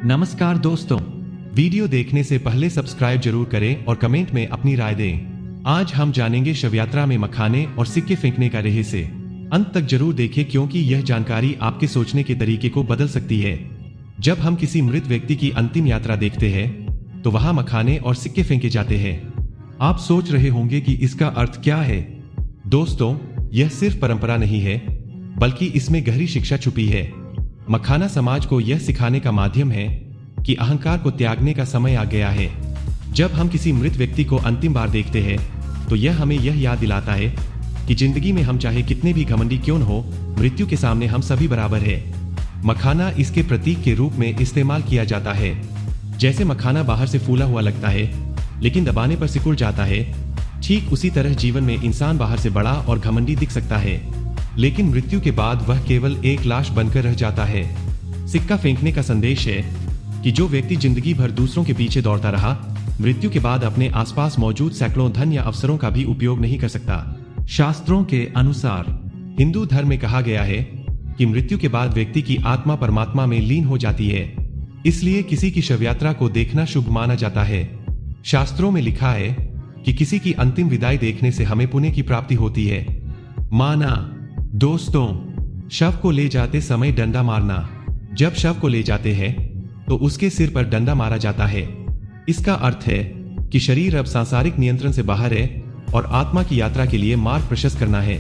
नमस्कार दोस्तों, वीडियो देखने से पहले सब्सक्राइब जरूर करें और कमेंट में अपनी राय दें। आज हम जानेंगे शव यात्रा में मखाने और सिक्के फेंकने का रहस्य। अंत तक जरूर देखें क्योंकि यह जानकारी आपके सोचने के तरीके को बदल सकती है। जब हम किसी मृत व्यक्ति की अंतिम यात्रा देखते हैं तो वहां मखाने और सिक्के फेंके जाते हैं। आप सोच रहे होंगे कि इसका अर्थ क्या है। दोस्तों, यह सिर्फ परंपरा नहीं है बल्कि इसमें गहरी शिक्षा छुपी है। मखाना समाज को यह सिखाने का माध्यम है कि अहंकार को त्यागने का समय आ गया है। जब हम किसी मृत व्यक्ति को अंतिम बार देखते हैं तो यह हमें यह याद दिलाता है कि जिंदगी में हम चाहे कितने भी घमंडी क्यों न हो, मृत्यु के सामने हम सभी बराबर है। मखाना इसके प्रतीक के रूप में इस्तेमाल किया जाता है। जैसे मखाना बाहर से फूला हुआ लगता है लेकिन दबाने पर सिकुड़ जाता है, ठीक उसी तरह जीवन में इंसान बाहर से बड़ा और घमंडी दिख सकता है लेकिन मृत्यु के बाद वह केवल एक लाश बनकर रह जाता है। सिक्का फेंकने का संदेश है कि जो व्यक्ति जिंदगी भर दूसरों के पीछे दौड़ता रहा, मृत्यु के बाद अपने आसपास मौजूद सैकड़ों धन या अवसरों का भी उपयोग नहीं कर सकता। शास्त्रों के अनुसार हिंदू धर्म में कहा गया है कि मृत्यु के बाद व्यक्ति की आत्मा परमात्मा में लीन हो जाती है, इसलिए किसी की शव यात्रा को देखना शुभ माना जाता है। शास्त्रों में लिखा है कि किसी की अंतिम विदाई देखने से हमें पुण्य की प्राप्ति होती है। माना दोस्तों, शव को ले जाते समय डंडा मारना। जब शव को ले जाते हैं तो उसके सिर पर डंडा मारा जाता है। इसका अर्थ है कि शरीर अब सांसारिक नियंत्रण से बाहर है और आत्मा की यात्रा के लिए मार्ग प्रशस्त करना है।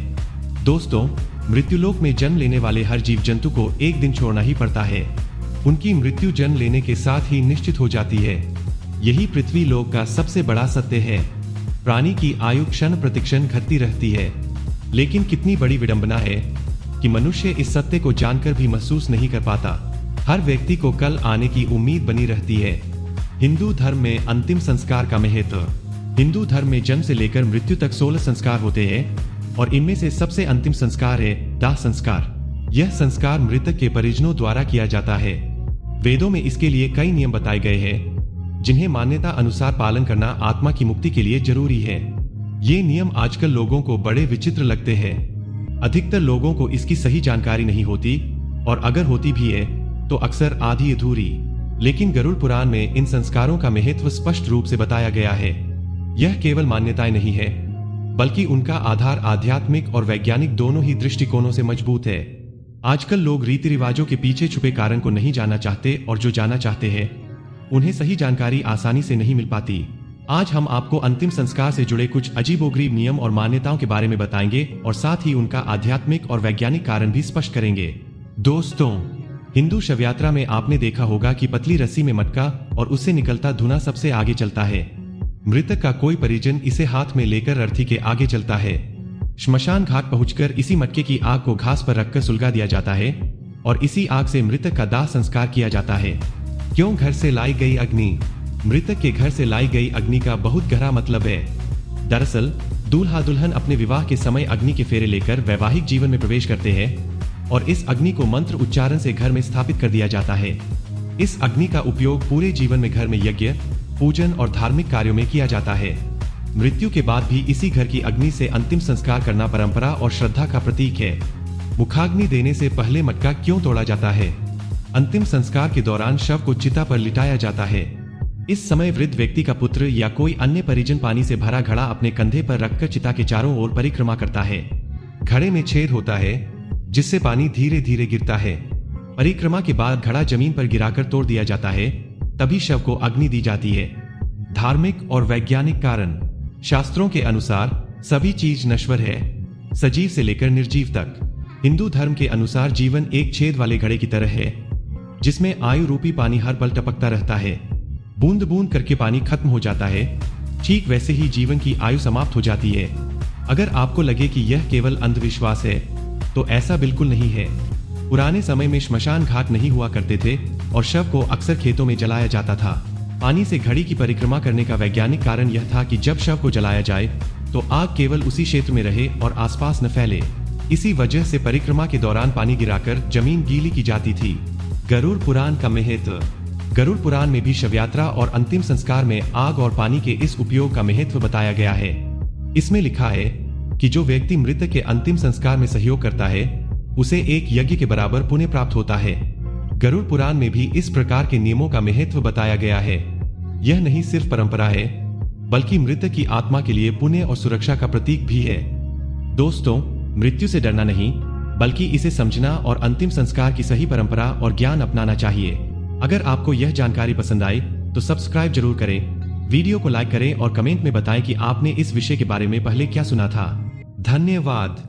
दोस्तों, मृत्युलोक में जन्म लेने वाले हर जीव जंतु को एक दिन छोड़ना ही पड़ता है। उनकी मृत्यु जन्म लेने के साथ ही निश्चित हो जाती है। यही पृथ्वी लोक का सबसे बड़ा सत्य है। प्राणी की आयु क्षण प्रतिक्षण घटती रहती है, लेकिन कितनी बड़ी विडंबना है कि मनुष्य इस सत्य को जानकर भी महसूस नहीं कर पाता। हर व्यक्ति को कल आने की उम्मीद बनी रहती है। हिंदू धर्म में अंतिम संस्कार का महत्व। हिंदू धर्म में जन्म से लेकर मृत्यु तक 16 संस्कार होते हैं और इनमें से सबसे अंतिम संस्कार है दाह संस्कार। यह संस्कार मृतक के परिजनों द्वारा किया जाता है। वेदों में इसके लिए कई नियम बताए गए हैं जिन्हें मान्यता अनुसार पालन करना आत्मा की मुक्ति के लिए जरूरी है। ये नियम आजकल लोगों को बड़े विचित्र लगते हैं। अधिकतर लोगों को इसकी सही जानकारी नहीं होती और अगर होती भी है तो अक्सर आधी अधूरी। लेकिन गरुड़ पुराण में इन संस्कारों का महत्व स्पष्ट रूप से बताया गया है। यह केवल मान्यताएं नहीं है बल्कि उनका आधार आध्यात्मिक और वैज्ञानिक दोनों ही दृष्टिकोणों से मजबूत है। आजकल लोग रीति रिवाजों के पीछे छुपे कारण को नहीं जानना चाहते और जो जानना चाहते हैं उन्हें सही जानकारी आसानी से नहीं मिल पाती। आज हम आपको अंतिम संस्कार से जुड़े कुछ अजीबोगरीब नियम और मान्यताओं के बारे में बताएंगे और साथ ही उनका आध्यात्मिक और वैज्ञानिक कारण भी स्पष्ट करेंगे। दोस्तों, हिंदू शव यात्रा में आपने देखा होगा कि पतली रस्सी में मटका और उससे निकलता धुआं सबसे आगे चलता है। मृतक का कोई परिजन इसे हाथ में लेकर अर्थी के आगे चलता है। श्मशान घाट पहुंचकर इसी मटके की आग को घास पर रखकर सुलगा दिया जाता है और इसी आग से मृतक का दाह संस्कार किया जाता है। क्यों घर से लाई गई अग्नि? मृतक के घर से लाई गई अग्नि का बहुत गहरा मतलब है। दरअसल दूल्हा दुल्हन अपने विवाह के समय अग्नि के फेरे लेकर वैवाहिक जीवन में प्रवेश करते हैं और इस अग्नि को मंत्र उच्चारण से घर में स्थापित कर दिया जाता है। इस अग्नि का उपयोग पूरे जीवन में घर में यज्ञ, पूजन और धार्मिक कार्यों में किया जाता है। मृत्यु के बाद भी इसी घर की अग्नि से अंतिम संस्कार करना परंपरा और श्रद्धा का प्रतीक है। मुखाग्नि देने से पहले मटका क्यों तोड़ा जाता है? अंतिम संस्कार के दौरान शव को चिता पर लिटाया जाता है। इस समय वृद्ध व्यक्ति का पुत्र या कोई अन्य परिजन पानी से भरा घड़ा अपने कंधे पर रखकर चिता के चारों ओर परिक्रमा करता है। घड़े में छेद होता है जिससे पानी धीरे धीरे गिरता है। परिक्रमा के बाद घड़ा जमीन पर गिराकर तोड़ दिया जाता है, तभी शव को अग्नि दी जाती है। धार्मिक और वैज्ञानिक कारण। शास्त्रों के अनुसार सभी चीज नश्वर है, सजीव से लेकर निर्जीव तक। हिंदू धर्म के अनुसार जीवन एक छेद वाले घड़े की तरह है जिसमें आयु रूपी पानी हर पल टपकता रहता है। बूंद बूंद करके पानी खत्म हो जाता है, ठीक वैसे ही जीवन की आयु समाप्त हो जाती है। अगर आपको लगे कि यह केवल अंधविश्वास है तो ऐसा बिल्कुल नहीं है। पुराने समय में श्मशान घाट नहीं हुआ करते थे और शव को अक्सर खेतों में जलाया जाता था। पानी से घड़ी की परिक्रमा करने का वैज्ञानिक कारण यह था कि जब शव को जलाया जाए तो आग केवल उसी क्षेत्र में रहे और आसपास न फैले। इसी वजह से परिक्रमा के दौरान पानी गिराकर जमीन गीली की जाती थी। गरुड़ पुराण का महत्व। गरुड़ पुराण में भी शव यात्रा और अंतिम संस्कार में आग और पानी के इस उपयोग का महत्व बताया गया है। इसमें लिखा है कि जो व्यक्ति मृतक के अंतिम संस्कार में सहयोग करता है उसे एक यज्ञ के बराबर पुण्य प्राप्त होता है। गरुड़ पुराण में भी इस प्रकार के नियमों का महत्व बताया गया है। यह नहीं सिर्फ परंपरा है, बल्कि मृतक की आत्मा के लिए पुण्य और सुरक्षा का प्रतीक भी है। दोस्तों, मृत्यु से डरना नहीं, बल्कि इसे समझना और अंतिम संस्कार की सही परंपरा और ज्ञान अपनाना चाहिए। अगर आपको यह जानकारी पसंद आई तो सब्सक्राइब जरूर करें, वीडियो को लाइक करें और कमेंट में बताएं कि आपने इस विषय के बारे में पहले क्या सुना था। धन्यवाद।